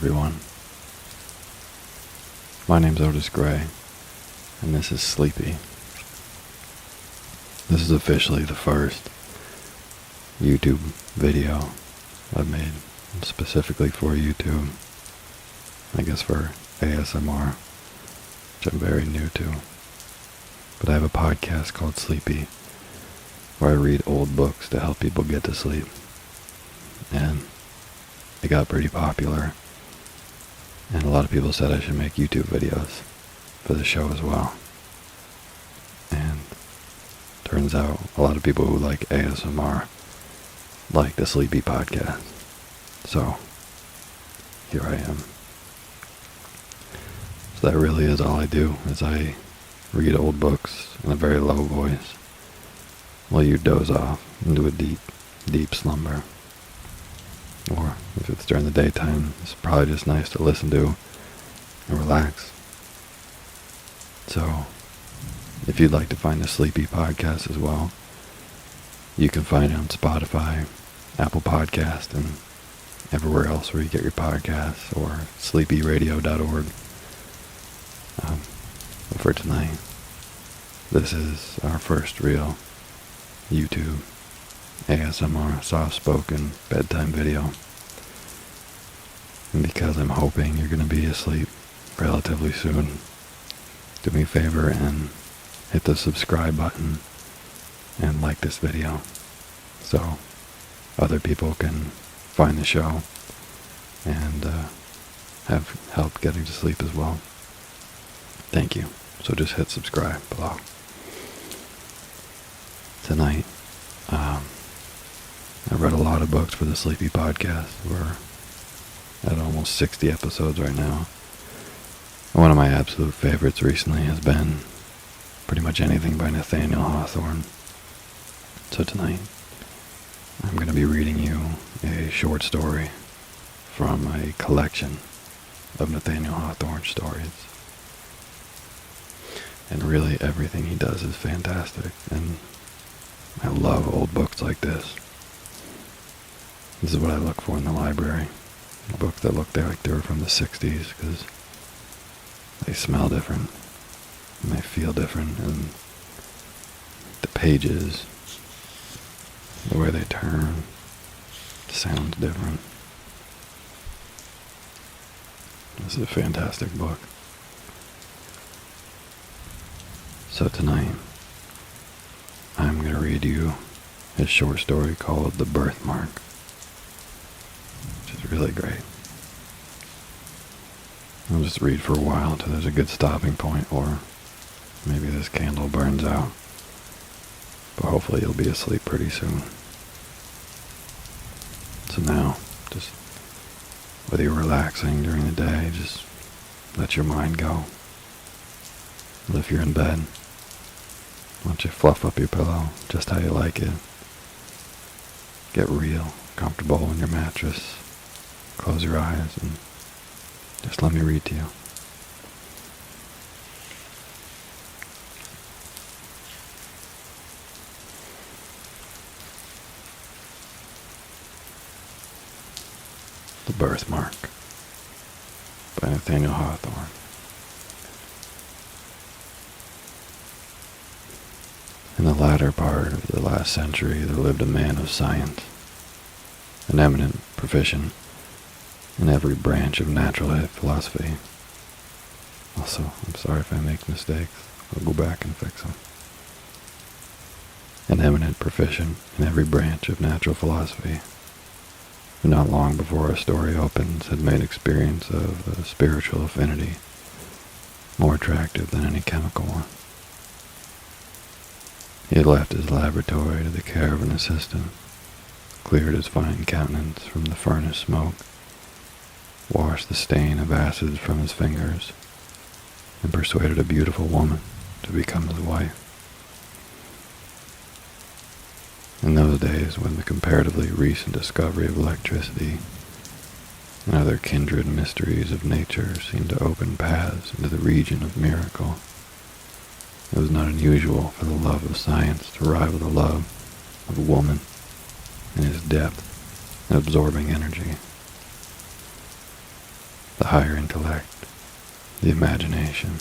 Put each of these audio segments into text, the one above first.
everyone. My name's Otis Gray, and this is Sleepy. This is officially the first YouTube video I've made specifically for YouTube. I guess for ASMR, which I'm very new to. But I have a podcast called Sleepy, where I read old books to help people get to sleep. And it got pretty popular. And a lot of people said I should make YouTube videos for the show as well. And turns out a lot of people who like ASMR like the Sleepy podcast. So here I am. So that really is all I do, is I read old books in a very low voice while you doze off into a deep, deep slumber. Or if it's during the daytime, it's probably just nice to listen to and relax. So, if you'd like to find the Sleepy podcast as well, you can find it on Spotify, Apple Podcast, and everywhere else where you get your podcasts, or sleepyradio.org. For tonight, this is our first real YouTube ASMR soft-spoken bedtime video. And because I'm hoping you're going to be asleep relatively soon, do me a favor and hit the subscribe button and like this video so other people can find the show and have help getting to sleep as well. Thank you. So just hit subscribe below. Tonight, I read a lot of books for the Sleepy podcast. We're at almost 60 episodes right now. And one of my absolute favorites recently has been pretty much anything by Nathaniel Hawthorne. So tonight, I'm going to be reading you a short story from a collection of Nathaniel Hawthorne stories. And really everything he does is fantastic, and I love old books like this. This is what I look for in the library. Books that look like they were from the 60s, because they smell different, and they feel different, and the pages, the way they turn, sounds different. This is a fantastic book. So tonight, I'm going to read you a short story called The Birthmark, which is really great. I'll just read for a while until there's a good stopping point, or maybe this candle burns out. But hopefully you'll be asleep pretty soon. So now, just whether you're relaxing during the day, just let your mind go. And if you're in bed, why don't you fluff up your pillow just how you like it. Get real comfortable in your mattress. Close your eyes and just let me read to you. The Birthmark by Nathaniel Hawthorne. In the latter part of the last century, there lived a man of science, an eminent proficient in every branch of natural philosophy. Also, I'm sorry if I make mistakes. I'll go back and fix them. An eminent proficient in every branch of natural philosophy, who not long before our story opens had made experience of a spiritual affinity more attractive than any chemical one. He had left his laboratory to the care of an assistant, cleared his fine countenance from the furnace smoke, washed the stain of acids from his fingers, and persuaded a beautiful woman to become his wife. In those days, when the comparatively recent discovery of electricity and other kindred mysteries of nature seemed to open paths into the region of miracle, it was not unusual for the love of science to rival the love of woman in its depth and absorbing energy. the higher intellect, the imagination,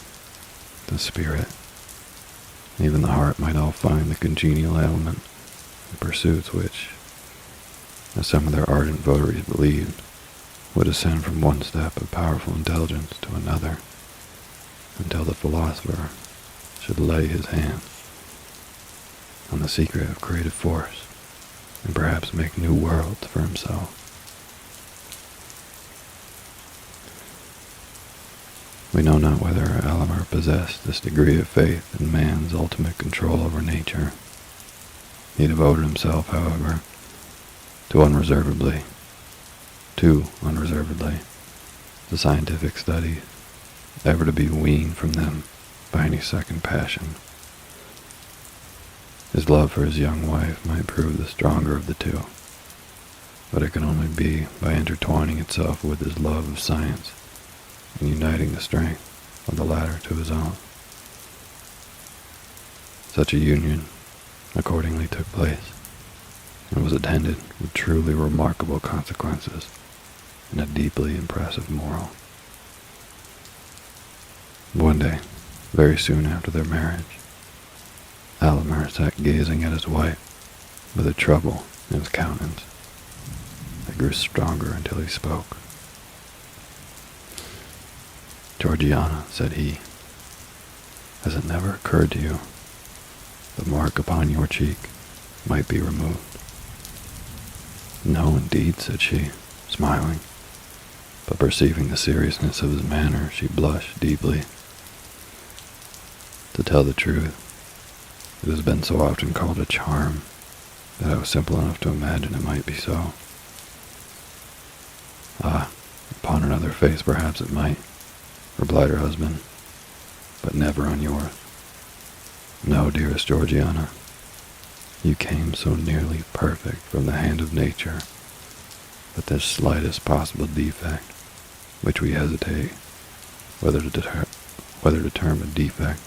the spirit, even the heart might all find the congenial element in pursuits which, as some of their ardent votaries believed, would ascend from one step of powerful intelligence to another, until the philosopher should lay his hand on the secret of creative force and perhaps make new worlds for himself. We know not whether Alomar possessed this degree of faith in man's ultimate control over nature. He devoted himself, however, too unreservedly, to scientific studies, ever to be weaned from them by any second passion. His love for his young wife might prove the stronger of the two, but it could only be by intertwining itself with his love of science and uniting the strength of the latter to his own. Such a union accordingly took place, and was attended with truly remarkable consequences and a deeply impressive moral. One day, very soon after their marriage, Alomar sat gazing at his wife with a trouble in his countenance that grew stronger until he spoke. "Georgiana," said he, "has it never occurred to you the mark upon your cheek might be removed?" "No, indeed," said she, smiling, but perceiving the seriousness of his manner, she blushed deeply. To tell the truth, it has been so often called a charm that I was simple enough to imagine it might be so. "Ah, upon another face perhaps it might," replied her husband, "but never on yours. No, dearest Georgiana, you came so nearly perfect from the hand of nature that this slightest possible defect, which we hesitate whether to term a defect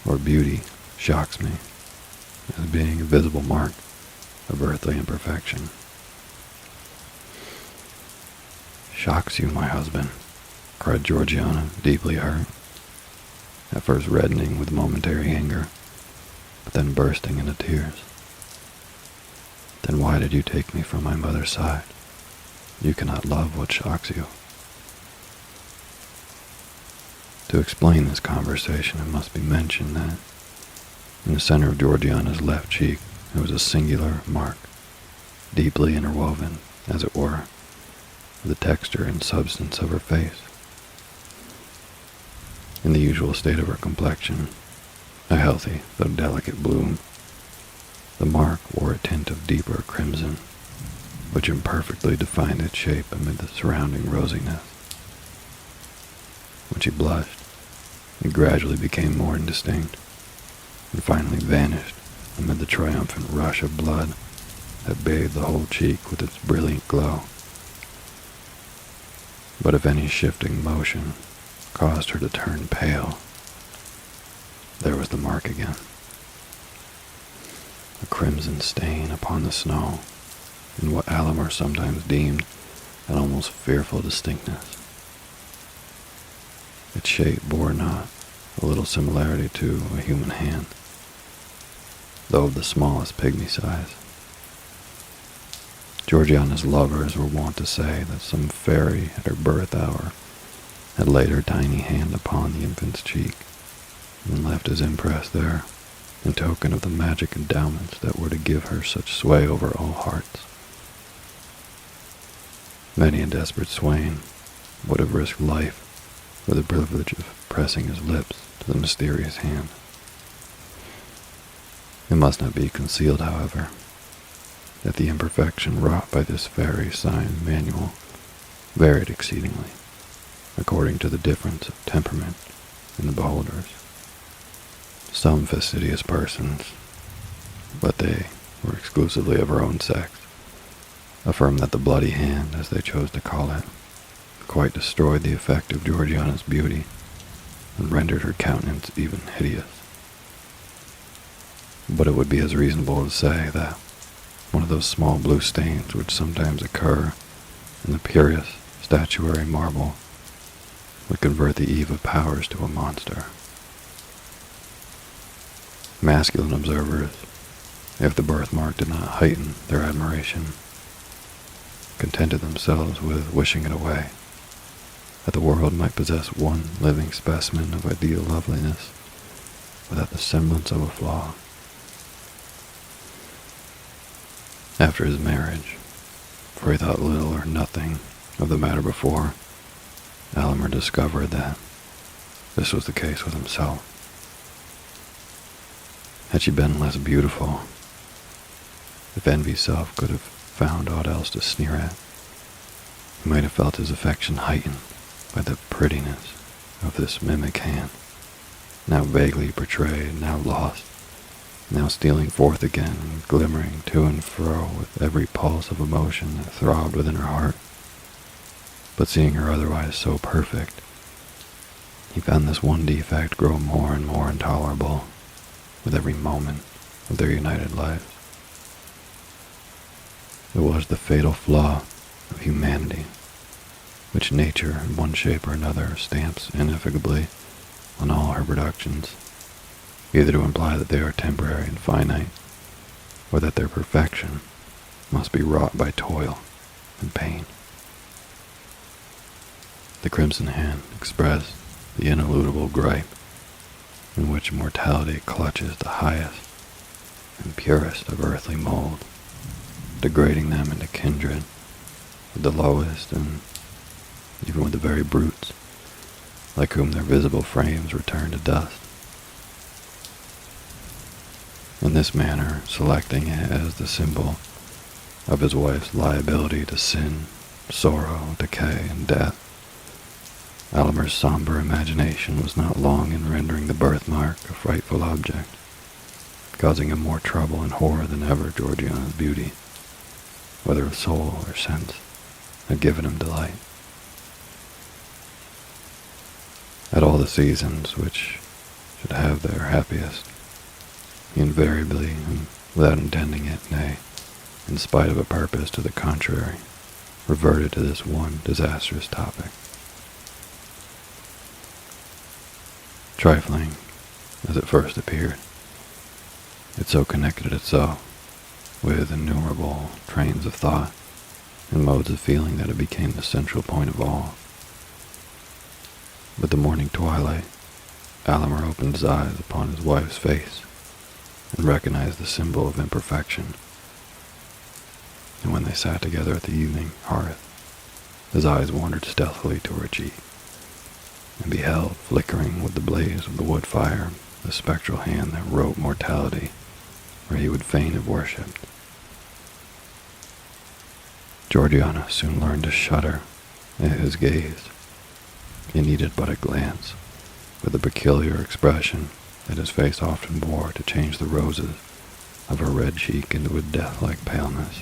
or beauty, shocks me, as being a visible mark of earthly imperfection." "Shocks you, my husband?" cried Georgiana, deeply hurt, at first reddening with momentary anger, but then bursting into tears. "Then why did you take me from my mother's side? You cannot love what shocks you." To explain this conversation, it must be mentioned that in the center of Georgiana's left cheek there was a singular mark, deeply interwoven, as it were, with the texture and substance of her face. In the usual state of her complexion, a healthy though delicate bloom, the mark wore a tint of deeper crimson, which imperfectly defined its shape amid the surrounding rosiness. When she blushed, it gradually became more indistinct, and finally vanished amid the triumphant rush of blood that bathed the whole cheek with its brilliant glow. But if any shifting motion caused her to turn pale, there was the mark again, a crimson stain upon the snow, in what Alomar sometimes deemed an almost fearful distinctness. Its shape bore not a little similarity to a human hand, though of the smallest pygmy size. Georgiana's lovers were wont to say that some fairy at her birth hour had laid her tiny hand upon the infant's cheek and left his impress there in token of the magic endowments that were to give her such sway over all hearts. Many a desperate swain would have risked life for the privilege of pressing his lips to the mysterious hand. It must not be concealed, however, that the imperfection wrought by this fairy sign manual varied exceedingly, according to the difference of temperament in the beholders. Some fastidious persons, but they were exclusively of her own sex, affirmed that the bloody hand, as they chose to call it, quite destroyed the effect of Georgiana's beauty and rendered her countenance even hideous. But it would be as reasonable to say that one of those small blue stains which sometimes occur in the purest statuary marble would convert the Eve of Powers to a monster. Masculine observers, if the birthmark did not heighten their admiration, contented themselves with wishing it away, that the world might possess one living specimen of ideal loveliness without the semblance of a flaw. After his marriage, for he thought little or nothing of the matter before, Alimer discovered that this was the case with himself. Had she been less beautiful, if envy's self could have found aught else to sneer at, he might have felt his affection heightened by the prettiness of this mimic hand, now vaguely portrayed, now lost, now stealing forth again and glimmering to and fro with every pulse of emotion that throbbed within her heart. But seeing her otherwise so perfect, he found this one defect grow more and more intolerable with every moment of their united lives. It was the fatal flaw of humanity, which nature, in one shape or another, stamps ineffably on all her productions, either to imply that they are temporary and finite, or that their perfection must be wrought by toil and pain. The crimson hand expressed the ineludible gripe in which mortality clutches the highest and purest of earthly mold, degrading them into kindred with the lowest and even with the very brutes, like whom their visible frames return to dust. In this manner, selecting it as the symbol of his wife's liability to sin, sorrow, decay, and death, Alimer's somber imagination was not long in rendering the birthmark a frightful object, causing him more trouble and horror than ever Georgiana's beauty, whether of soul or sense, had given him delight. At all the seasons which should have their happiest, he invariably, and without intending it, nay, in spite of a purpose to the contrary, reverted to this one disastrous topic. Trifling as it first appeared, it so connected itself with innumerable trains of thought and modes of feeling that it became the central point of all. With the morning twilight, Alimer opened his eyes upon his wife's face and recognized the symbol of imperfection. And when they sat together at the evening hearth, his eyes wandered stealthily to her cheek, and beheld, flickering with the blaze of the wood fire, the spectral hand that wrote mortality where he would fain have worshipped. Georgiana soon learned to shudder at his gaze. He needed but a glance, with the peculiar expression that his face often wore, to change the roses of her red cheek into a death-like paleness,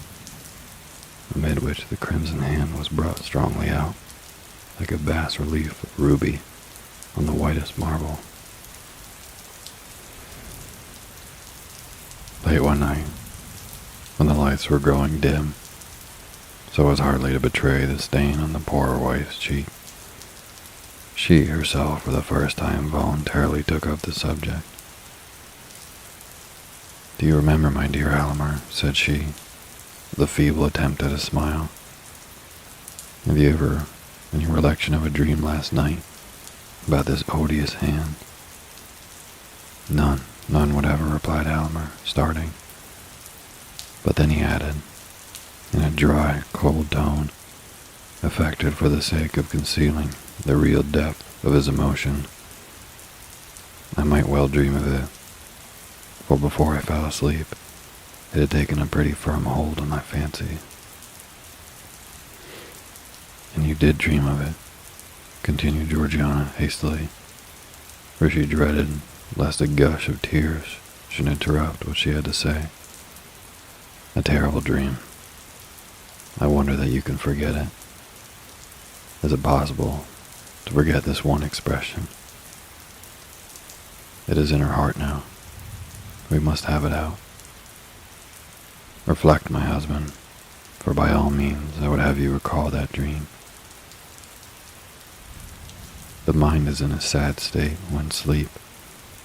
amid which the crimson hand was brought strongly out, like a bas-relief of ruby on the whitest marble. Late one night, when the lights were growing dim, so as hardly to betray the stain on the poor wife's cheek, she herself for the first time voluntarily took up the subject. "Do you remember, my dear Alimer," said she, with a feeble attempt at a smile, "have you ever any recollection of a dream last night about this odious hand?" "None whatever," replied Alimer, starting. But then he added, in a dry, cold tone, affected for the sake of concealing the real depth of his emotion, "I might well dream of it, for before I fell asleep, it had taken a pretty firm hold on my fancy." "And you did dream of it," continued Georgiana hastily, for she dreaded lest a gush of tears should interrupt what she had to say. "A terrible dream. I wonder that you can forget it. Is it possible to forget this one expression? It is in her heart now. We must have it out. Reflect, my husband, for by all means I would have you recall that dream, The mind is in a sad state when sleep,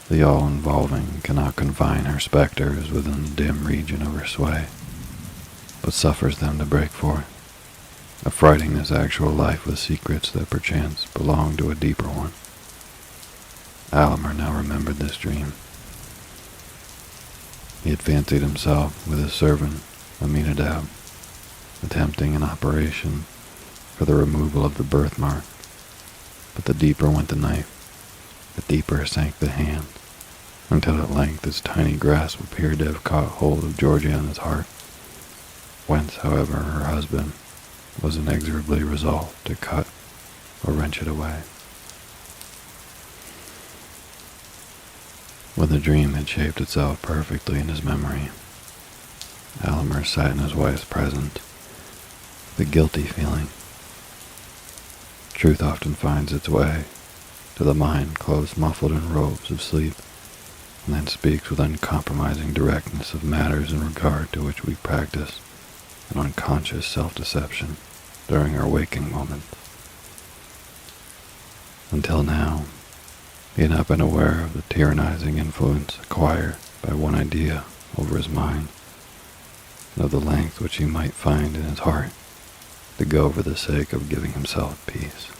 the all-involving, cannot confine her specters within the dim region of her sway, but suffers them to break forth, affrighting this actual life with secrets that perchance belong to a deeper one. Alimer now remembered this dream. He had fancied himself with his servant, Aminadab, attempting an operation for the removal of the birthmark, but the deeper went the knife, the deeper sank the hand, until at length its tiny grasp appeared to have caught hold of Georgiana's heart, whence, however, her husband was inexorably resolved to cut or wrench it away. When the dream had shaped itself perfectly in his memory, Alimer sat in his wife's presence, the guilty feeling. Truth often finds its way to the mind clothed muffled in robes of sleep, and then speaks with uncompromising directness of matters in regard to which we practice an unconscious self-deception during our waking moments. Until now, he had not been aware of the tyrannizing influence acquired by one idea over his mind, and of the length which he might find in his heart to go for the sake of giving himself peace.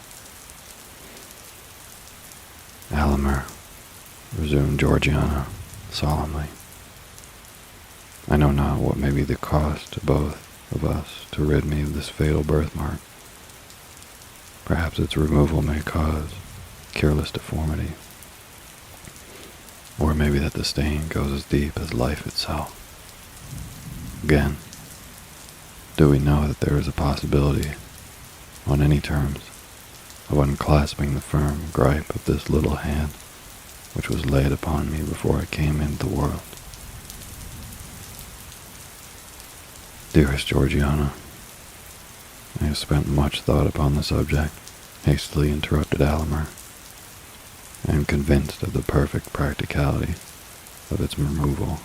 Alimer, resumed Georgiana solemnly, I know not what may be the cost to both of us to rid me of this fatal birthmark. Perhaps its removal may cause careless deformity, or maybe that the stain goes as deep as life itself. Again, do we know that there is a possibility, on any terms, of unclasping the firm gripe of this little hand which was laid upon me before I came into the world? Dearest Georgiana, I have spent much thought upon the subject, hastily interrupted Alimer. I am convinced of the perfect practicality of its removal.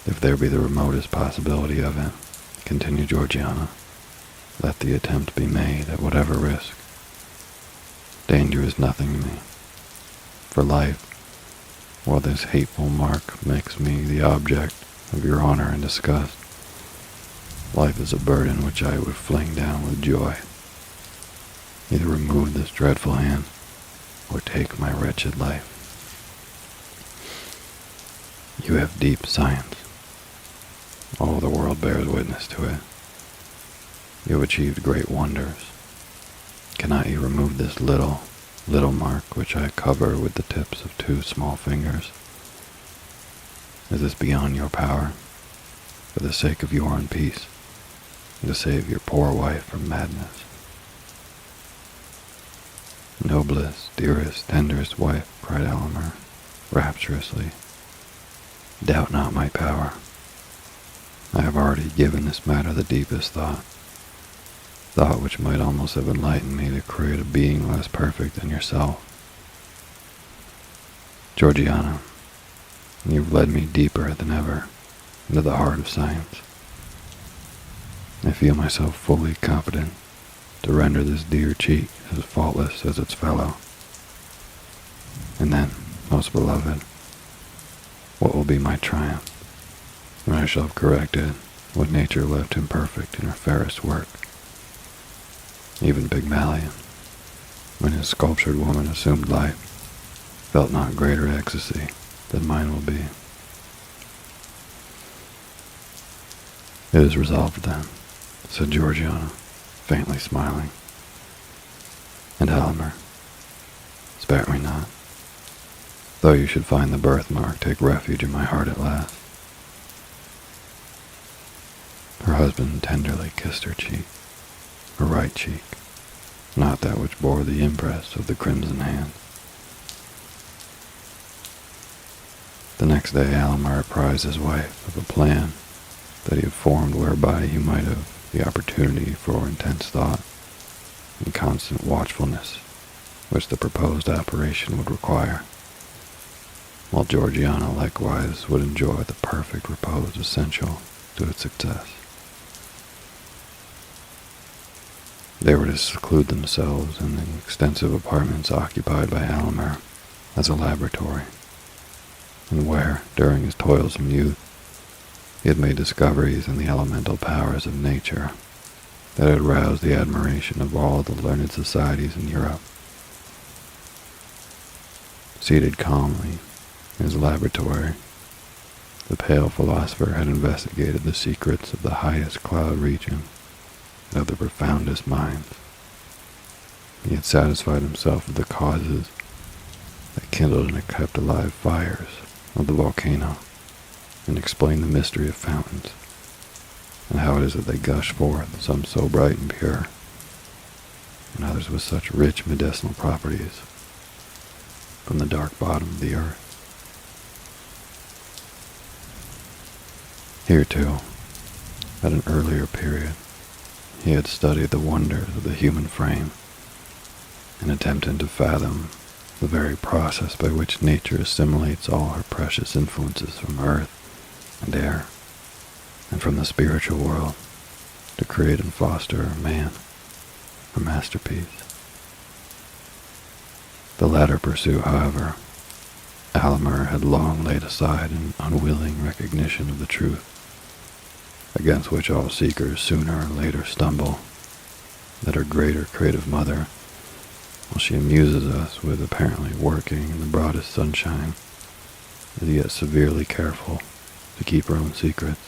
If there be the remotest possibility of it, continued Georgiana, let the attempt be made at whatever risk. Danger is nothing to me. For life, while this hateful mark makes me the object of your honor and disgust, life is a burden which I would fling down with joy. Either remove this dreadful hand, or take my wretched life. You have deep science. All the world bears witness to it. You have achieved great wonders. Cannot you remove this little mark which I cover with the tips of 2 small fingers? Is this beyond your power? For the sake of your own peace, and to save your poor wife from madness. Noblest, dearest, tenderest wife, cried Alimer, rapturously, doubt not my power. I have already given this matter the deepest thought which might almost have enlightened me to create a being less perfect than yourself. Georgiana, you've led me deeper than ever into the heart of science. I feel myself fully competent to render this dear cheek as faultless as its fellow. And then, most beloved, what will be my triumph when I shall have corrected what nature left imperfect in her fairest work? Even Pygmalion, when his sculptured woman assumed life, felt not greater ecstasy than mine will be. It is resolved then, said Georgiana, faintly smiling. And Alimer, spare me not, though you should find the birthmark take refuge in my heart at last. Her husband tenderly kissed her cheek, her right cheek, not that which bore the impress of the crimson hand. The next day Alimer apprised his wife of a plan that he had formed whereby he might have the opportunity for intense thought and constant watchfulness which the proposed operation would require, while Georgiana likewise would enjoy the perfect repose essential to its success. They were to seclude themselves in the extensive apartments occupied by Alimer as a laboratory, and where, during his toilsome youth, he had made discoveries in the elemental powers of nature that had roused the admiration of all the learned societies in Europe. Seated calmly in his laboratory, the pale philosopher had investigated the secrets of the highest cloud region and of the profoundest minds. He had satisfied himself of the causes that kindled and kept alive fires of the volcano, and explained the mystery of fountains, and how it is that they gush forth, some so bright and pure, and others with such rich medicinal properties, from the dark bottom of the earth. Here too, at an earlier period, he had studied the wonders of the human frame, and attempted to fathom the very process by which nature assimilates all her precious influences from earth and air, and from the spiritual world, to create and foster man, her masterpiece. The latter pursuit, however, Alimer had long laid aside in unwilling recognition of the truth, against which all seekers sooner or later stumble, that her greater creative mother, while she amuses us with apparently working in the broadest sunshine, is yet severely careful to keep her own secrets,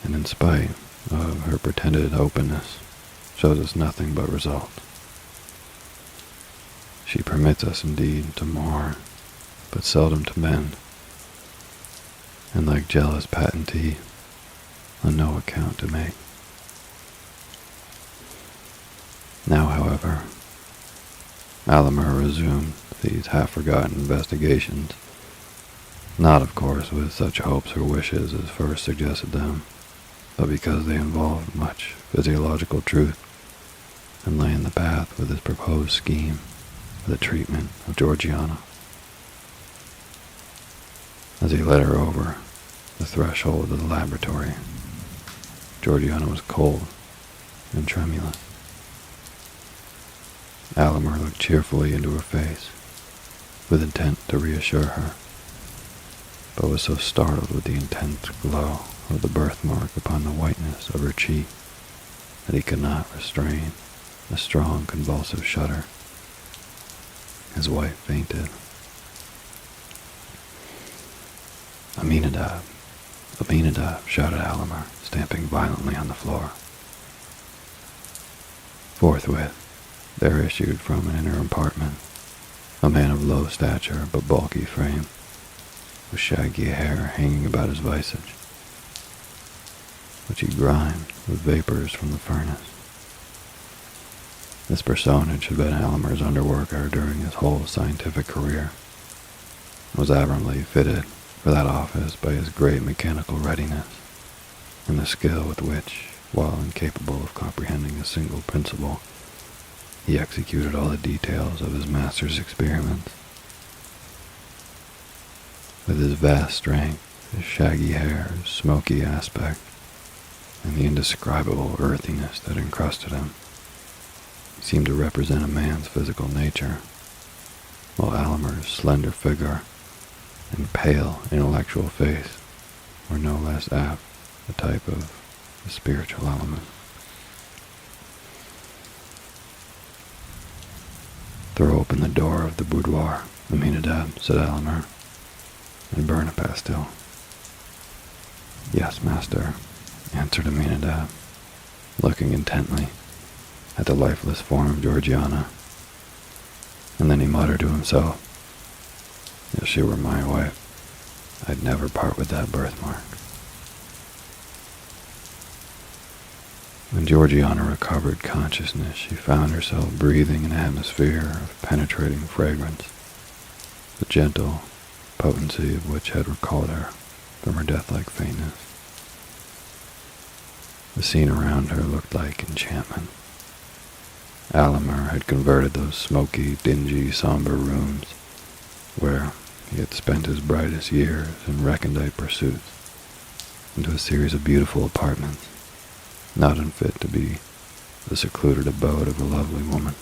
and in spite of her pretended openness, shows us nothing but results. She permits us indeed to mar, but seldom to mend, and like jealous patentee, on no account to make. Now, however, Alimer resumed these half-forgotten investigations, not, of course, with such hopes or wishes as first suggested them, but because they involved much physiological truth, and lay in the path with his proposed scheme for the treatment of Georgiana. As he led her over the threshold of the laboratory, Georgiana was cold and tremulous. Alimer looked cheerfully into her face, with intent to reassure her, but was so startled with the intense glow of the birthmark upon the whiteness of her cheek that he could not restrain a strong convulsive shudder. His wife fainted. "Aminadab! Aminadab!" shouted Alimer, stamping violently on the floor. Forthwith, there issued from an inner apartment a man of low stature but bulky frame, with shaggy hair hanging about his visage, which he grimed with vapors from the furnace. This personage had been Alimer's underworker during his whole scientific career, and was admirably fitted for that office by his great mechanical readiness, and the skill with which, while incapable of comprehending a single principle, he executed all the details of his master's experiments. With his vast strength, his shaggy hair, his smoky aspect, and the indescribable earthiness that encrusted him, he seemed to represent a man's physical nature, while Alimer's slender figure and pale, intellectual face were no less apt a type of the spiritual element. "Throw open the door of the boudoir, Aminadab," said Alimer, "and burn a pastil." "Yes, master," answered Aminadab, looking intently at the lifeless form of Georgiana, and then he muttered to himself, "If she were my wife, I'd never part with that birthmark." When Georgiana recovered consciousness, she found herself breathing an atmosphere of penetrating fragrance, the gentle potency of which had recalled her from her death-like faintness. The scene around her looked like enchantment. Alimer had converted those smoky, dingy, somber rooms, where he had spent his brightest years in recondite pursuits, into a series of beautiful apartments, not unfit to be the secluded abode of a lovely woman.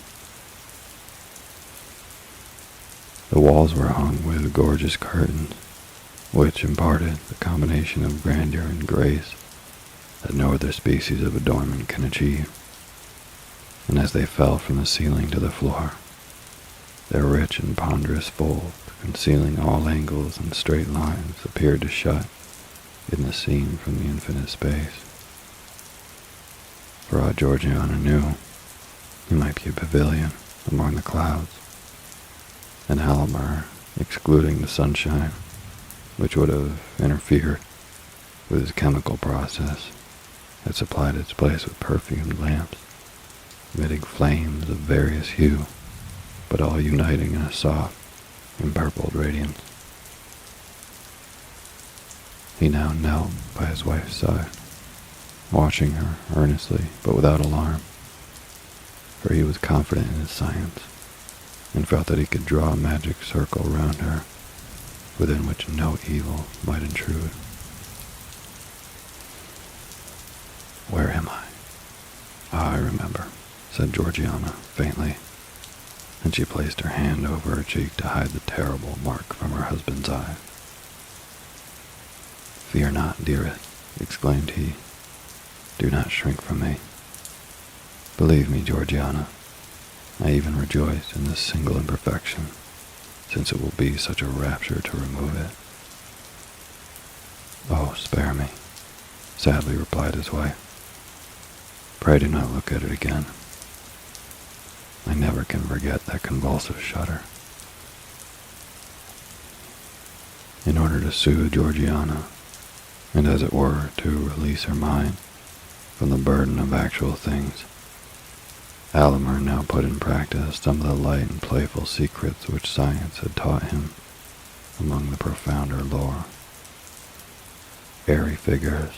The walls were hung with gorgeous curtains, which imparted the combination of grandeur and grace that no other species of adornment can achieve. And as they fell from the ceiling to the floor, their rich and ponderous folds, concealing all angles and straight lines, appeared to shut in the scene from the infinite space. For aught Georgiana knew, it might be a pavilion among the clouds, and Halimar, excluding the sunshine, which would have interfered with his chemical process, had supplied its place with perfumed lamps, emitting flames of various hue, but all uniting in a soft, empurpled radiance. He now knelt by his wife's side, watching her earnestly but without alarm, for he was confident in his science, and felt that he could draw a magic circle round her, within which no evil might intrude. "Where am I? Ah, I remember," said Georgiana faintly, and she placed her hand over her cheek to hide the terrible mark from her husband's eyes. "Fear not, dearest," exclaimed he. "Do not shrink from me. Believe me, Georgiana, I even rejoice in this single imperfection, since it will be such a rapture to remove it." "Oh, spare me," sadly replied his wife. "Pray do not look at it again. I never can forget that convulsive shudder." In order to soothe Georgiana, and as it were to release her mind from the burden of actual things, Halimar now put in practice some of the light and playful secrets which science had taught him among the profounder lore. Airy figures,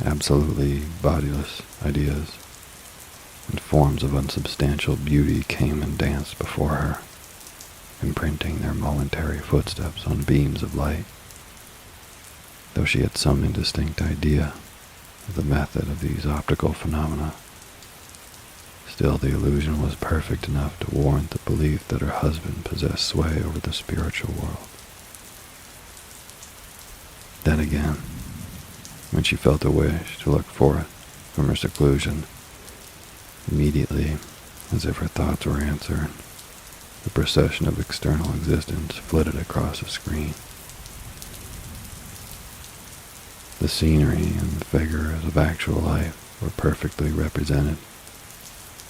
absolutely bodiless ideas, and forms of unsubstantial beauty came and danced before her, imprinting their momentary footsteps on beams of light. Though she had some indistinct idea of the method of these optical phenomena, still the illusion was perfect enough to warrant the belief that her husband possessed sway over the spiritual world. Then again, when she felt a wish to look forth from her seclusion, immediately, as if her thoughts were answered, the procession of external existence flitted across a screen. The scenery and the figures of actual life were perfectly represented,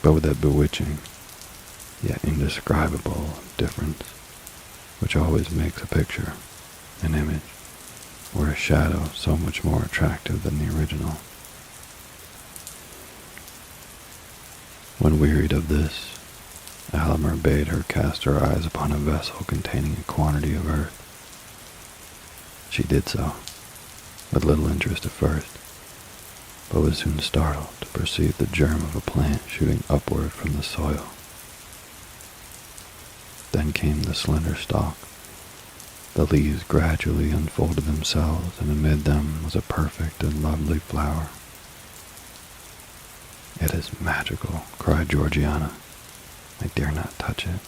but with that bewitching, yet indescribable difference which always makes a picture, an image, or a shadow so much more attractive than the original. When wearied of this, Halimar bade her cast her eyes upon a vessel containing a quantity of earth. She did so, with little interest at first, but was soon startled to perceive the germ of a plant shooting upward from the soil. Then came the slender stalk. The leaves gradually unfolded themselves, and amid them was a perfect and lovely flower. "It is magical," cried Georgiana. "I dare not touch it."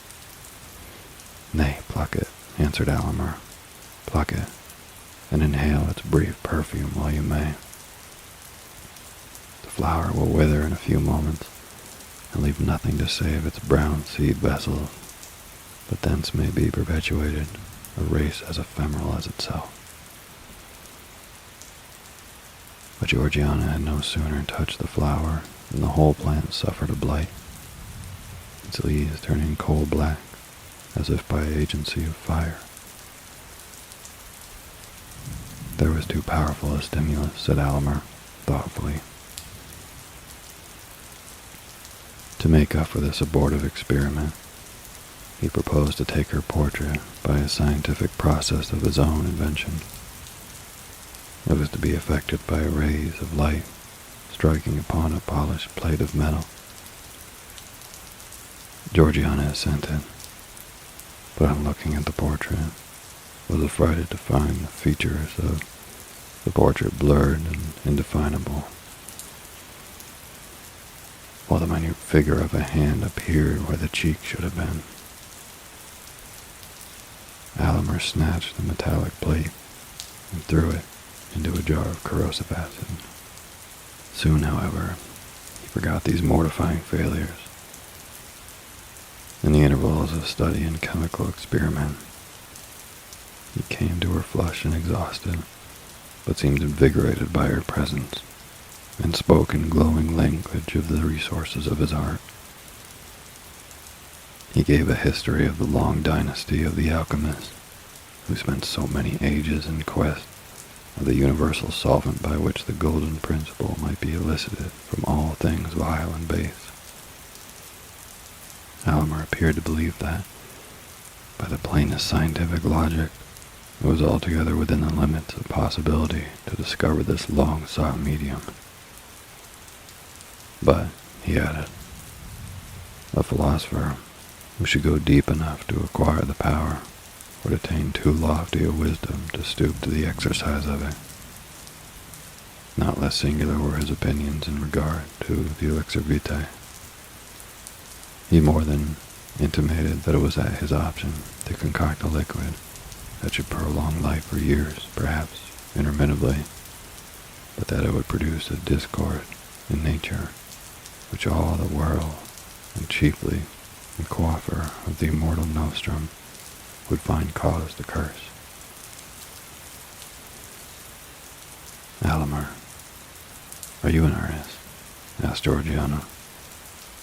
"Nay, pluck it," answered Halimar. "Pluck it, and inhale its brief perfume while you may. The flower will wither in a few moments, and leave nothing to save its brown seed vessels, but thence may be perpetuated a race as ephemeral as itself." But Georgiana had no sooner touched the flower than the whole plant suffered a blight, its leaves turning coal black, as if by agency of fire. "There was too powerful a stimulus," said Halimar, thoughtfully. To make up for this abortive experiment, he proposed to take her portrait by a scientific process of his own invention. It was to be effected by rays of light striking upon a polished plate of metal. Georgiana assented, but on looking at the portrait, was affrighted to find the features of the portrait blurred and indefinable. while the minute figure of a hand appeared where the cheek should have been. Alimer snatched the metallic plate and threw it into a jar of corrosive acid. Soon, however, he forgot these mortifying failures. In the intervals of study and chemical experiment, he came to her flushed and exhausted, but seemed invigorated by her presence, and spoke in glowing language of the resources of his art. He gave a history of the long dynasty of the alchemists, who spent so many ages in quest of the universal solvent by which the golden principle might be elicited from all things vile and base. Alimer appeared to believe that, by the plainest scientific logic, it was altogether within the limits of possibility to discover this long-sought medium. But, he added, a philosopher who should go deep enough to acquire the power would attain too lofty a wisdom to stoop to the exercise of it. Not less singular were his opinions in regard to the elixir vitae. He more than intimated that it was at his option to concoct a liquid that should prolong life for years, perhaps intermittently, but that it would produce a discord in nature which all the world, and chiefly the coiffure of the immortal nostrum, would find cause to curse. Alimer, are you in earnest? Asked Georgiana,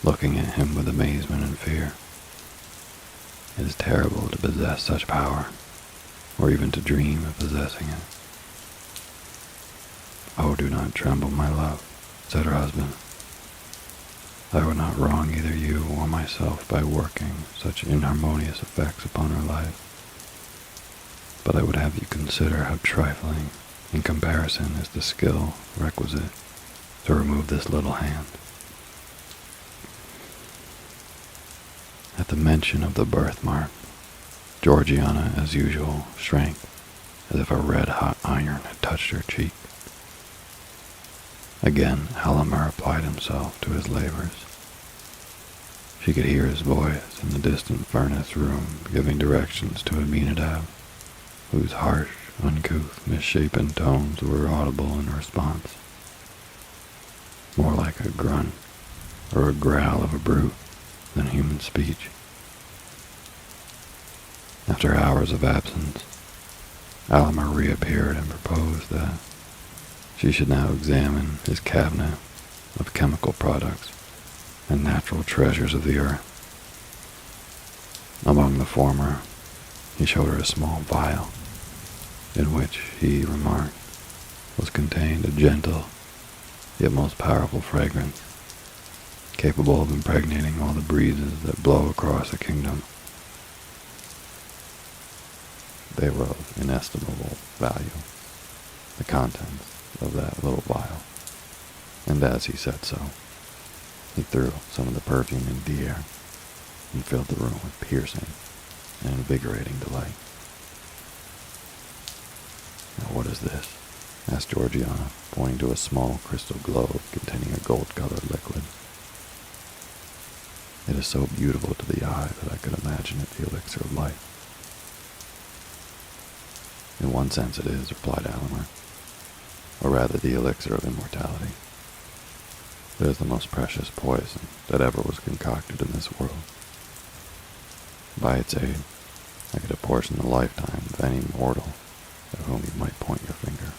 looking at him with amazement and fear. It is terrible to possess such power, or even to dream of possessing it. Oh, do not tremble, my love, said her husband. I would not wrong either you or myself by working such inharmonious effects upon her life. But I would have you consider how trifling, in comparison, is the skill requisite to remove this little hand. At the mention of the birthmark, Georgiana, as usual, shrank as if a red-hot iron had touched her cheek. Again, Alimer applied himself to his labors. She could hear his voice in the distant furnace room giving directions to Aminadab, whose harsh, uncouth, misshapen tones were audible in response, more like a grunt or a growl of a brute than human speech. After hours of absence, Alimer reappeared and proposed that she should now examine his cabinet of chemical products and natural treasures of the earth. Among the former, he showed her a small vial, in which, he remarked, was contained a gentle, yet most powerful fragrance, capable of impregnating all the breezes that blow across a kingdom. They were of inestimable value, the contents of that little vial, and as he said so, he threw some of the perfume into the air and filled the room with piercing and invigorating delight. Now what is this? Asked Georgiana, pointing to a small crystal globe containing a gold-colored liquid. It is so beautiful to the eye that I could imagine it the elixir of life. In one sense it is, replied Alimer, or rather the elixir of immortality. It is the most precious poison that ever was concocted in this world. By its aid, I could apportion the lifetime of any mortal at whom you might point your finger.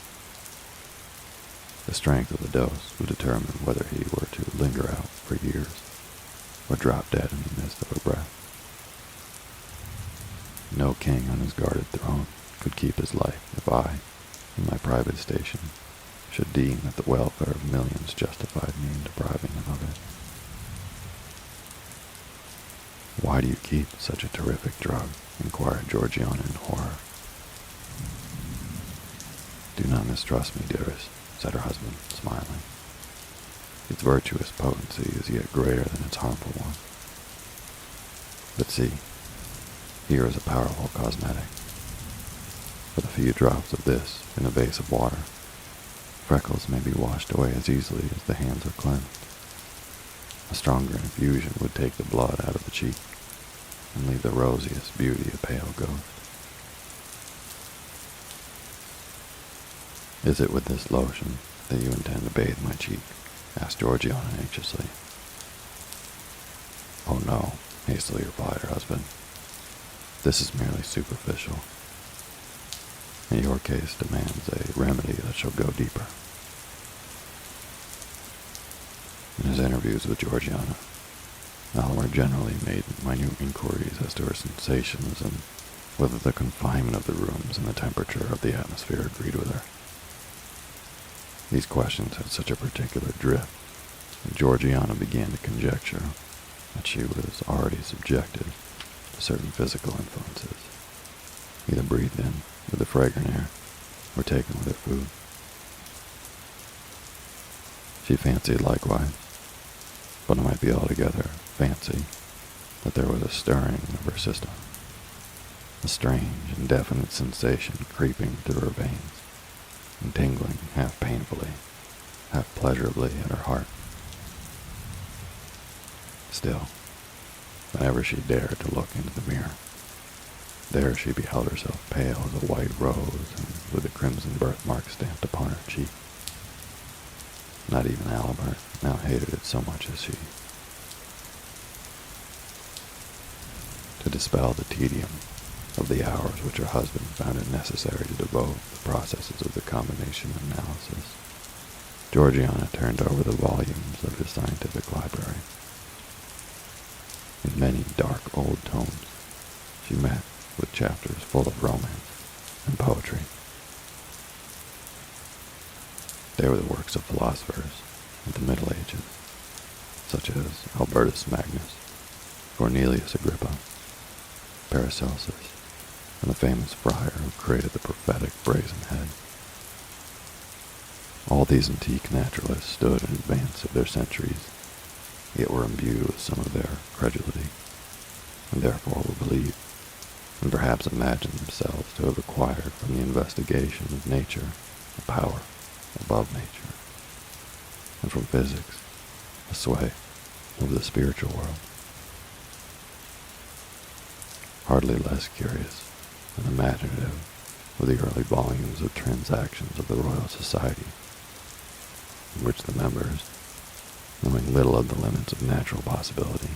The strength of the dose would determine whether he were to linger out for years or drop dead in the midst of a breath. No king on his guarded throne could keep his life if I, in my private station, should deem that the welfare of millions justified me in depriving him of it. Why do you keep such a terrific drug? Inquired Georgiana in horror. Do not mistrust me, dearest, said her husband, smiling. Its virtuous potency is yet greater than its harmful one. But see, here is a powerful cosmetic. With a few drops of this in a vase of water, freckles may be washed away as easily as the hands are cleansed. A stronger infusion would take the blood out of the cheek and leave the rosiest beauty a pale ghost. "Is it with this lotion that you intend to bathe my cheek?" asked Georgiana anxiously. "Oh no," hastily replied her husband. "This is merely superficial. And your case demands a remedy that shall go deeper." In his interviews with Georgiana, Alomar generally made minute inquiries as to her sensations and whether the confinement of the rooms and the temperature of the atmosphere agreed with her. These questions had such a particular drift that Georgiana began to conjecture that she was already subjected to certain physical influences, either breathed in with the fragrant air or taken with her food. She fancied likewise, but it might be altogether fancy, that there was a stirring of her system, a strange, indefinite sensation creeping through her veins, and tingling half painfully, half pleasurably at her heart. Still, whenever she dared to look into the mirror, there she beheld herself pale as a white rose and with a crimson birthmark stamped upon her cheek. Not even Alomar now hated it so much as she. To dispel the tedium of the hours which her husband found it necessary to devote to the processes of the combination analysis, Georgiana turned over the volumes of his scientific library. In many dark old tomes, she met with chapters full of romance and poetry. They were the works of philosophers of the Middle Ages, such as Albertus Magnus, Cornelius Agrippa, Paracelsus, and the famous friar who created the prophetic brazen head. All these antique naturalists stood in advance of their centuries, yet were imbued with some of their credulity, and therefore were believed, and perhaps imagined themselves to have acquired from the investigation of nature a power above nature, and from physics a sway over the spiritual world. Hardly less curious and imaginative were the early volumes of Transactions of the Royal Society, in which the members, knowing little of the limits of natural possibility,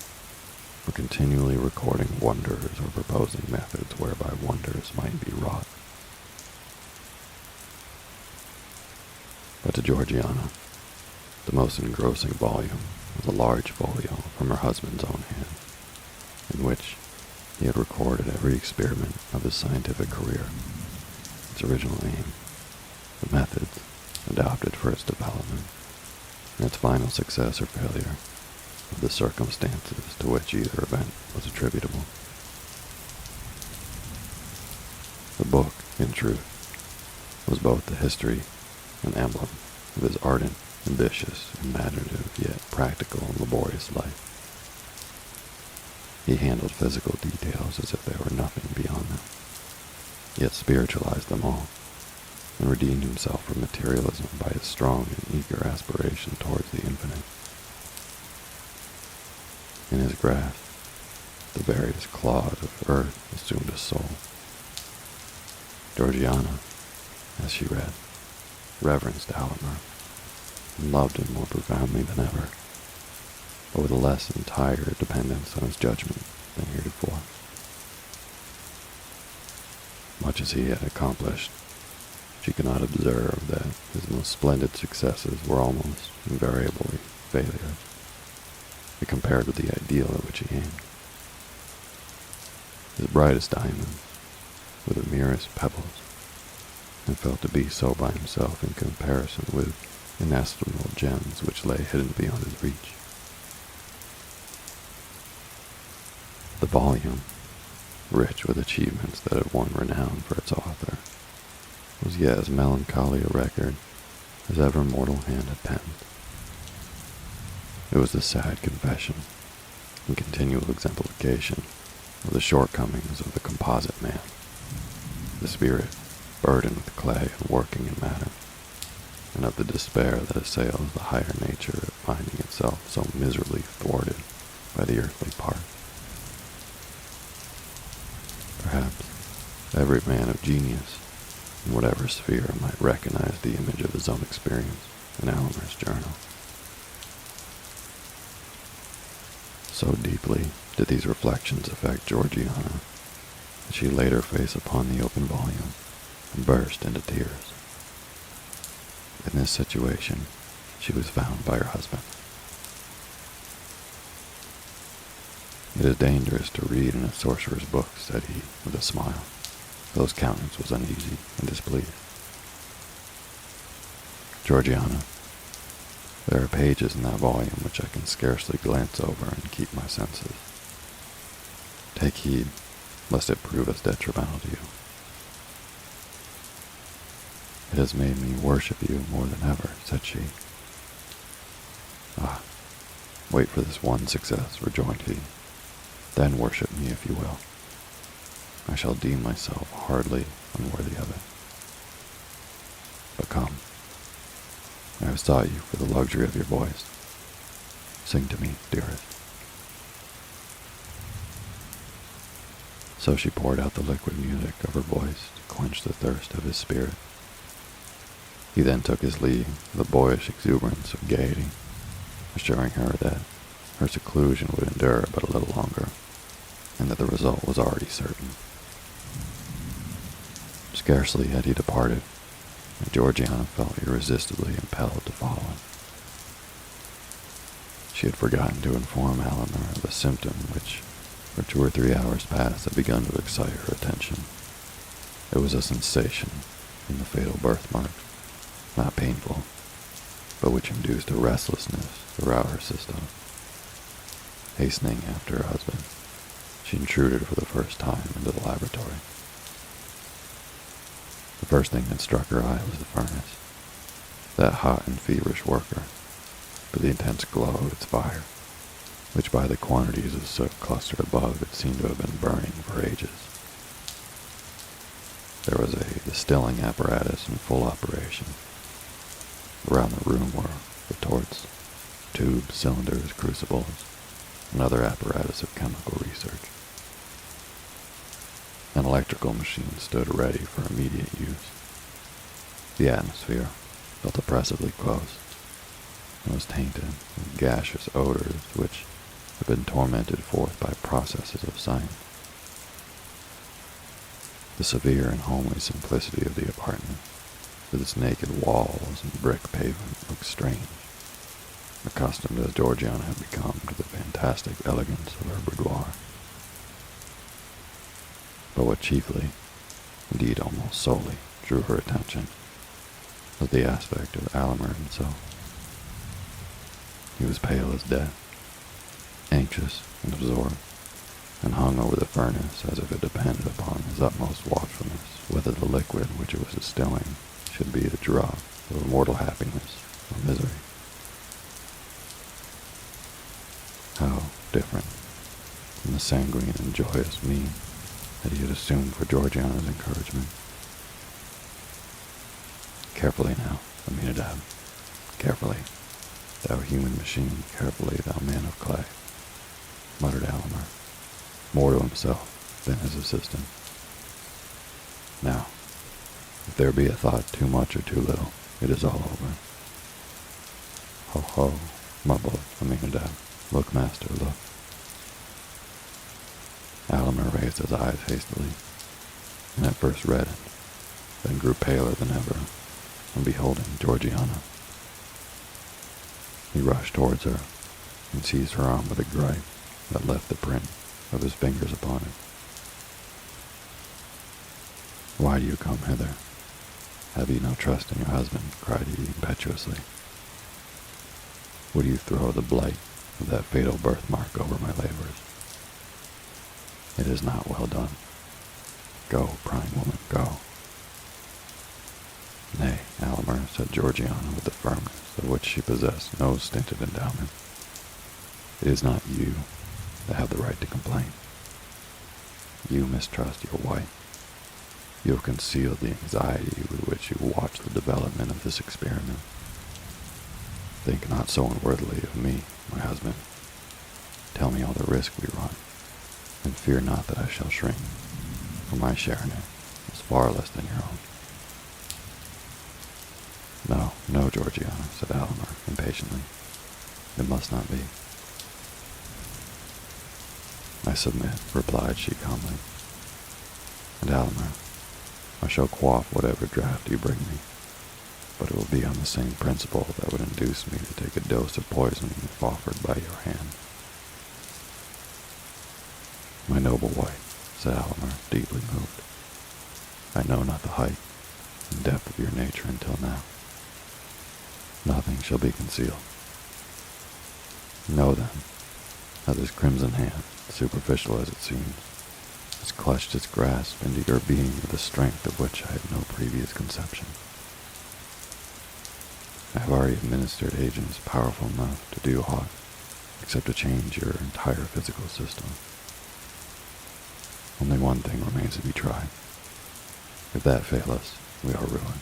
were continually recording wonders or proposing methods whereby wonders might be wrought. But to Georgiana, the most engrossing volume was a large folio from her husband's own hand, in which he had recorded every experiment of his scientific career, its original aim, the methods adopted for its development, and its final success or failure, of the circumstances to which either event was attributable. The book, in truth, was both the history and emblem of his ardent, ambitious, imaginative, yet practical and laborious life. He handled physical details as if they were nothing beyond them, yet spiritualized them all, and redeemed himself from materialism by his strong and eager aspiration towards the infinite. In his grasp, the various claws of earth assumed a soul. Georgiana, as she read, reverenced Alomar, and loved him more profoundly than ever, but with a less entire dependence on his judgment than heretofore. Much as he had accomplished, she could not observe that his most splendid successes were almost invariably failures, if compared with the ideal at which he aimed. His brightest diamonds were the merest pebbles, and felt to be so by himself in comparison with inestimable gems which lay hidden beyond his reach. The volume, rich with achievements that had won renown for its author, was yet as melancholy a record as ever mortal hand had penned. It was the sad confession and continual exemplification of the shortcomings of the composite man, the spirit burdened with clay and working in matter, and of the despair that assails the higher nature at finding itself so miserably thwarted by the earthly part. Perhaps every man of genius, in whatever sphere, might recognize the image of his own experience in Alimer's journal. So deeply did these reflections affect Georgiana that she laid her face upon the open volume and burst into tears. In this situation, she was found by her husband. "It is dangerous to read in a sorcerer's book," said he, with a smile, though his countenance was uneasy and displeased. "Georgiana, there are pages in that volume which I can scarcely glance over and keep my senses. Take heed, lest it prove as detrimental to you. It has made me worship you more than ever," said she. "Ah, wait for this one success," rejoined he. "Then worship me if you will. I shall deem myself hardly unworthy of it. But come, I have sought you for the luxury of your voice. Sing to me, dearest." So she poured out the liquid music of her voice to quench the thirst of his spirit. He then took his leave with a boyish exuberance of gaiety, assuring her that her seclusion would endure but a little longer, and that the result was already certain. Scarcely had he departed, and Georgiana felt irresistibly impelled to follow him. She had forgotten to inform Alimer of a symptom which, for 2 or 3 hours past, had begun to excite her attention. It was a sensation in the fatal birthmark, not painful, but which induced a restlessness throughout her system. Hastening after her husband, she intruded for the first time into the laboratory. The first thing that struck her eye was the furnace, that hot and feverish worker, but the intense glow of its fire, which by the quantities of soot clustered above it seemed to have been burning for ages. There was a distilling apparatus in full operation. Around the room were retorts, tubes, cylinders, crucibles, and other apparatus of chemical research. An electrical machine stood ready for immediate use. The atmosphere felt oppressively close, and was tainted with gaseous odors which had been tormented forth by processes of science. The severe and homely simplicity of the apartment, with its naked walls and brick pavement, looked strange, accustomed as Georgiana had become to the fantastic elegance of her boudoir. But what chiefly, indeed almost solely, drew her attention was the aspect of Alimer himself. He was pale as death, anxious and absorbed, and hung over the furnace as if it depended upon his utmost watchfulness whether the liquid which it was distilling should be the drop of immortal happiness or misery. How different from the sanguine and joyous mien that he had assumed for Georgiana's encouragement. "Carefully now, Aminadab, carefully, thou human machine, carefully, thou man of clay," muttered Alimer, more to himself than his assistant. "Now, if there be a thought too much or too little, it is all over." "Ho, ho," mumbled Aminadab. "Look, master, look." Alimer raised his eyes hastily, and at first reddened, then grew paler than ever, on beholding Georgiana. He rushed towards her, and seized her arm with a gripe that left the print of his fingers upon it. "Why do you come hither? Have you no trust in your husband?" cried he impetuously. "Would you throw the blight of that fatal birthmark over my labors? It is not well done. Go, prying woman, go." "Nay, Alimer," said Georgiana with the firmness of which she possessed no stinted endowment. "It is not you that have the right to complain. You mistrust your wife. You have concealed the anxiety with which you watch the development of this experiment. Think not so unworthily of me, my husband. Tell me all the risk we run, and fear not that I shall shrink, for my share in it is far less than your own. No, no, Georgiana, said Alomar impatiently. It must not be. I submit, replied she calmly. And Alomar, I shall quaff whatever draught you bring me, but it will be on the same principle that would induce me to take a dose of poison if offered by your hand. My noble wife, said Alomar, deeply moved, I know not the height and depth of your nature until now. Nothing shall be concealed. Know then, that this crimson hand, superficial as it seems, has clutched its grasp into your being with a strength of which I had no previous conception. I have already administered agents powerful enough to do aught except to change your entire physical system. Only one thing remains to be tried. If that fail us, we are ruined.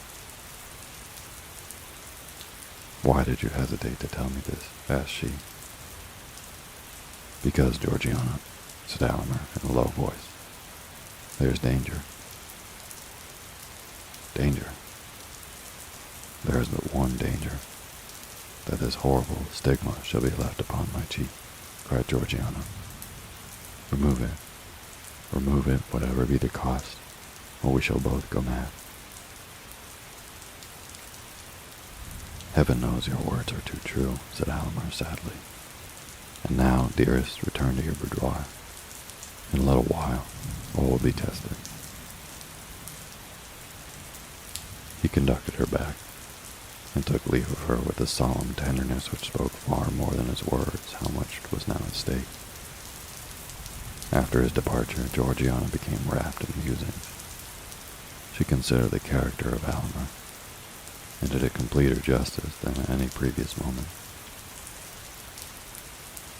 Why did you hesitate to tell me this? Asked she. Because, Georgiana, said Alomar in a low voice, there's danger. Danger? There is but one danger, that this horrible stigma shall be left upon my cheek, cried Georgiana. Remove it, whatever be the cost, or we shall both go mad. Heaven knows your words are too true, said Alomar sadly. And now, dearest, return to your boudoir. In a little while, all will be tested. He conducted her back, and took leave of her with a solemn tenderness which spoke far more than his words how much was now at stake. After his departure, Georgiana became wrapped in musings. She considered the character of Alomar, and did it completer justice than at any previous moment.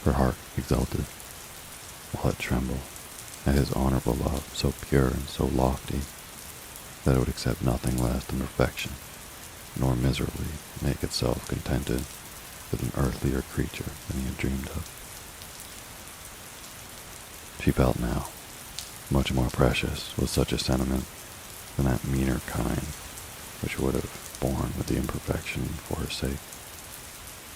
Her heart exulted, while it trembled, at his honorable love, so pure and so lofty, that it would accept nothing less than perfection, nor miserably make itself contented with an earthlier creature than he had dreamed of. She felt now much more precious was such a sentiment than that meaner kind which would have borne with the imperfection for her sake,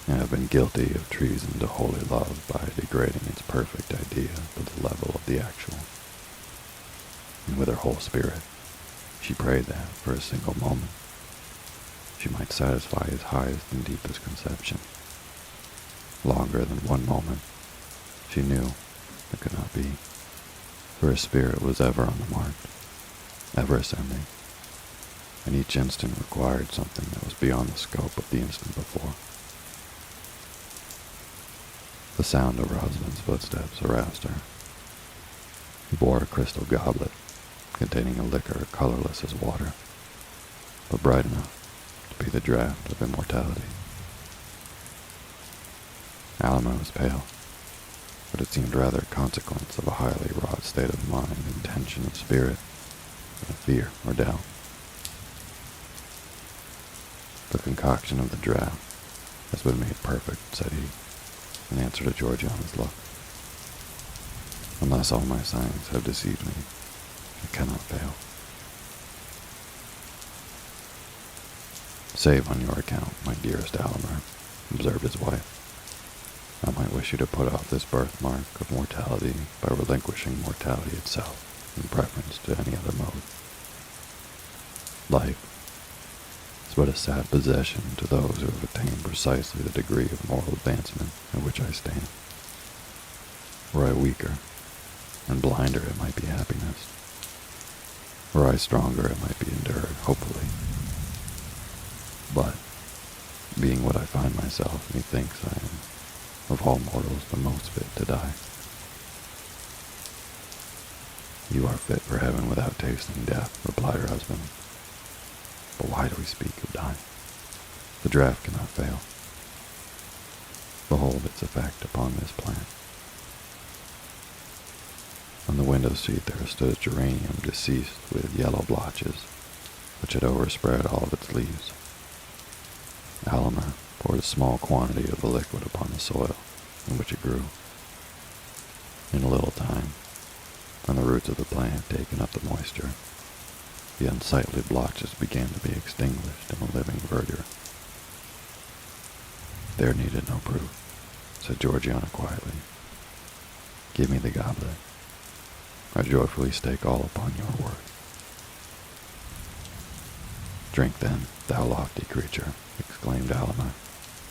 and have been guilty of treason to holy love by degrading its perfect idea to the level of the actual. And with her whole spirit, she prayed that, for a single moment, she might satisfy his highest and deepest conception. Longer than one moment, she knew it could not be, for his spirit was ever on the march, ever ascending, and each instant required something that was beyond the scope of the instant before. The sound of her husband's footsteps aroused her. He bore a crystal goblet containing a liquor colorless as water, but bright enough to be the draught of immortality. Alomar was pale, but it seemed rather a consequence of a highly wrought state of mind and tension of spirit than of fear or doubt. The concoction of the draught has been made perfect, said he, in answer to Georgiana's look. Unless all my signs have deceived me, it cannot fail. Save on your account, my dearest Alomar, observed his wife. I might wish you to put off this birthmark of mortality by relinquishing mortality itself in preference to any other mode. Life is but a sad possession to those who have attained precisely the degree of moral advancement at which I stand. Were I weaker and blinder, it might be happiness. Were I stronger, it might be endured, hopefully. But, being what I find myself, methinks I am of all mortals the most fit to die. You are fit for heaven without tasting death, replied her husband. But why do we speak of dying? The draught cannot fail. Behold its effect upon this plant. On the window seat there stood a geranium deceased with yellow blotches, which had overspread all of its leaves. Alimer poured a small quantity of the liquid upon the soil in which it grew. In a little time, when the roots of the plant had taken up the moisture, the unsightly blotches began to be extinguished in a living verdure. There needed no proof, said Georgiana quietly. Give me the goblet. I joyfully stake all upon your word. Drink then, thou lofty creature, exclaimed Alimer,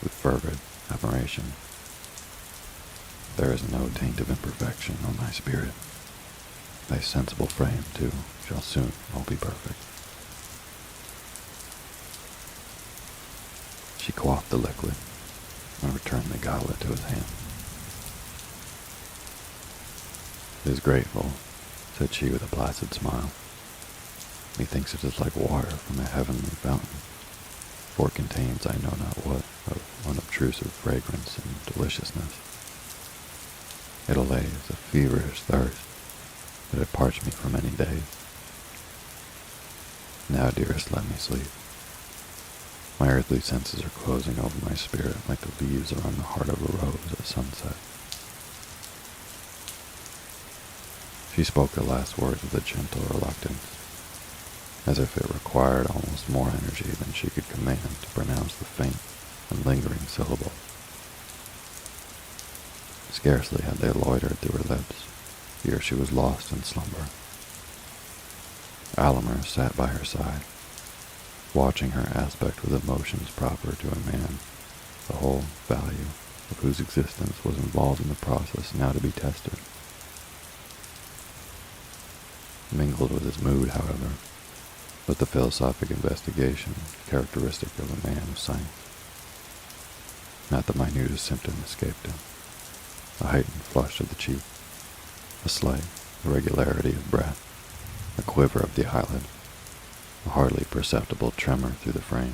with fervid admiration. There is no taint of imperfection on thy spirit. Thy sensible frame, too, shall soon all be perfect. She quaffed the liquid and returned the goblet to his hand. It is grateful, said she with a placid smile. Methinks it is like water from a heavenly fountain, for it contains I know not what of unobtrusive fragrance and deliciousness. It allays a feverish thirst that had parched me for many days. Now, dearest, let me sleep. My earthly senses are closing over my spirit like the leaves around the heart of a rose at sunset. She spoke the last words with a gentle reluctance, as if it required almost more energy than she could command to pronounce the faint and lingering syllable. Scarcely had they loitered through her lips, ere she was lost in slumber. Alimer sat by her side, watching her aspect with emotions proper to a man, the whole value of whose existence was involved in the process now to be tested. Mingled with his mood, however, was the philosophic investigation characteristic of a man of science. Not the minutest symptom escaped him. A heightened flush of the cheek, a slight irregularity of breath, a quiver of the eyelid, a hardly perceptible tremor through the frame.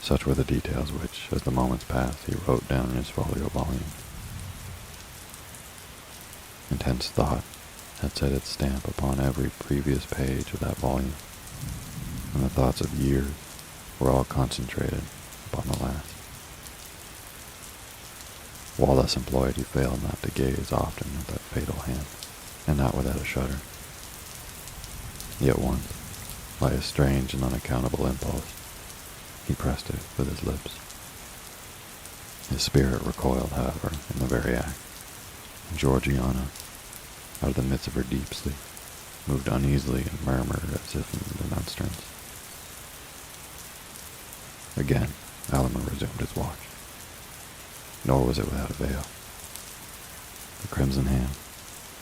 Such were the details which, as the moments passed, he wrote down in his folio volume. Intense thought had set its stamp upon every previous page of that volume, and the thoughts of years were all concentrated upon the last. While thus employed, he failed not to gaze often at that fatal hand, and not without a shudder. Yet once, by a strange and unaccountable impulse, he pressed it with his lips. His spirit recoiled, however, in the very act, and Georgiana, out of the midst of her deep sleep, moved uneasily and murmured as if in remonstrance. Again, Alimer resumed his watch. Nor was it without avail. The crimson hand,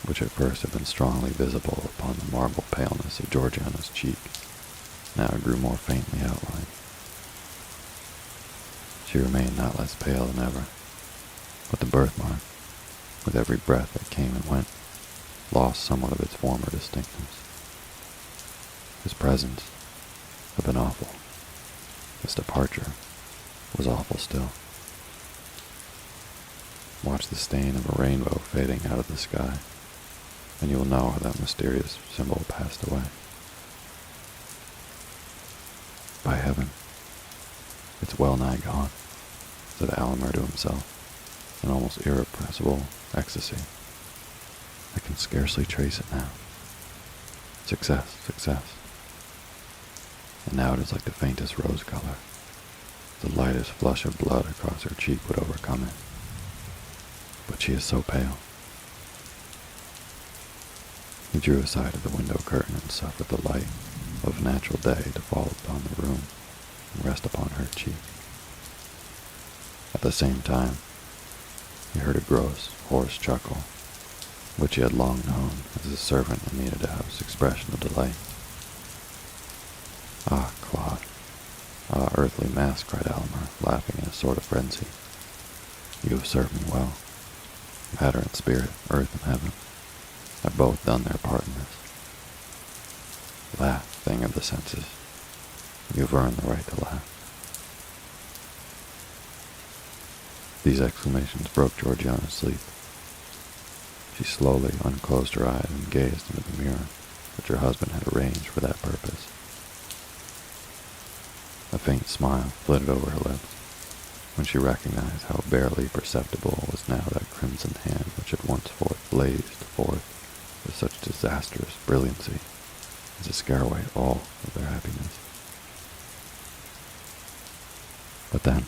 which at first had been strongly visible upon the marble paleness of Georgiana's cheek, now grew more faintly outlined. She remained not less pale than ever, but the birthmark, with every breath that came and went, lost somewhat of its former distinctness. His presence had been awful. His departure was awful still. Watch the stain of a rainbow fading out of the sky, and you will know how that mysterious symbol passed away. By heaven, it's well nigh gone, said Alimer to himself, in almost irrepressible ecstasy. I can scarcely trace it now. Success, success. And now it is like the faintest rose color. The lightest flush of blood across her cheek would overcome it. But she is so pale. He drew aside the window curtain and suffered the light of natural day to fall upon the room and rest upon her cheek. At the same time, he heard a gross, hoarse chuckle, which he had long known as his servant Aminadab's expression of delight. Ah, Claude! Ah, earthly mask, cried Alimer, laughing in a sort of frenzy. You have served me well. Matter and spirit, earth and heaven, have both done their part in this. Laugh, thing of the senses. You have earned the right to laugh. These exclamations broke Georgiana's sleep. She slowly unclosed her eyes and gazed into the mirror, which her husband had arranged for that purpose. A faint smile flitted over her lips when she recognized how barely perceptible was now that crimson hand which had once blazed forth with such disastrous brilliancy as to scare away all of their happiness. But then,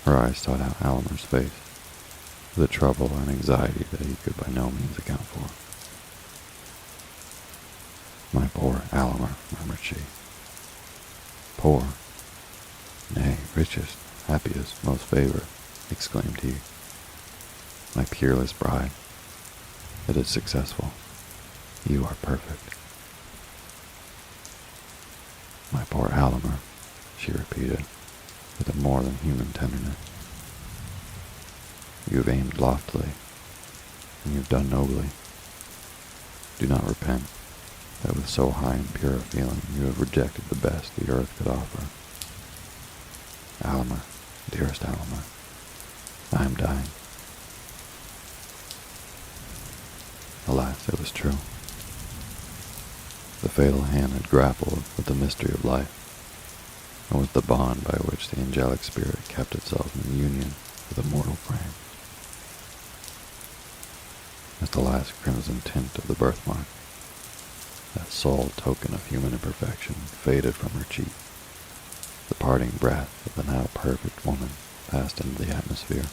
her eyes sought out Alimer's face with a trouble and anxiety that he could by no means account for. "My poor Alimer," murmured she. "Poor? Nay, richest, happiest, most favored," exclaimed he. "My peerless bride, it is successful. You are perfect." "My poor Alimer," she repeated, with a more than human tenderness. "You have aimed loftily, and you have done nobly. Do not repent that with so high and pure a feeling you have rejected the best the earth could offer. Alimer, dearest Alimer, I am dying." Alas, it was true. The fatal hand had grappled with the mystery of life, and was the bond by which the angelic spirit kept itself in union with a mortal frame. As the last crimson tint of the birthmark, that sole token of human imperfection, faded from her cheek, the parting breath of the now perfect woman passed into the atmosphere,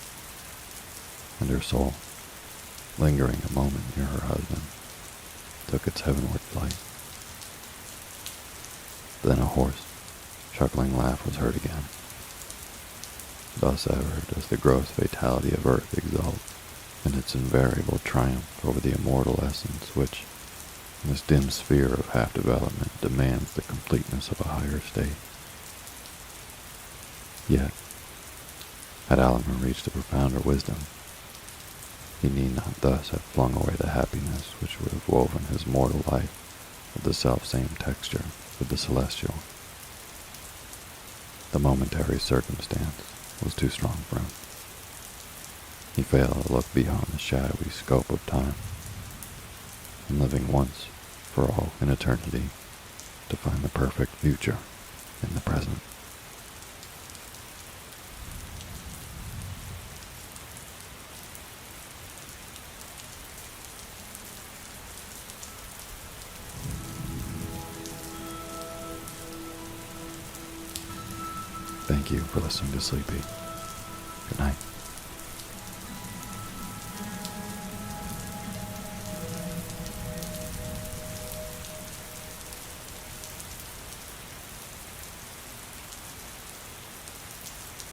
and her soul, lingering a moment near her husband, took its heavenward flight. Then a hoarse, chuckling laugh was heard again. Thus ever does the gross fatality of earth exult in its invariable triumph over the immortal essence which, in this dim sphere of half-development, demands the completeness of a higher state. Yet, had Alimer reached a profounder wisdom, he need not thus have flung away the happiness which would have woven his mortal life of the self-same texture with the celestial. The momentary circumstance was too strong for him. He failed to look beyond the shadowy scope of time, and living once for all in eternity, to find the perfect future in the present. Thank you for listening to Sleepy. Good night.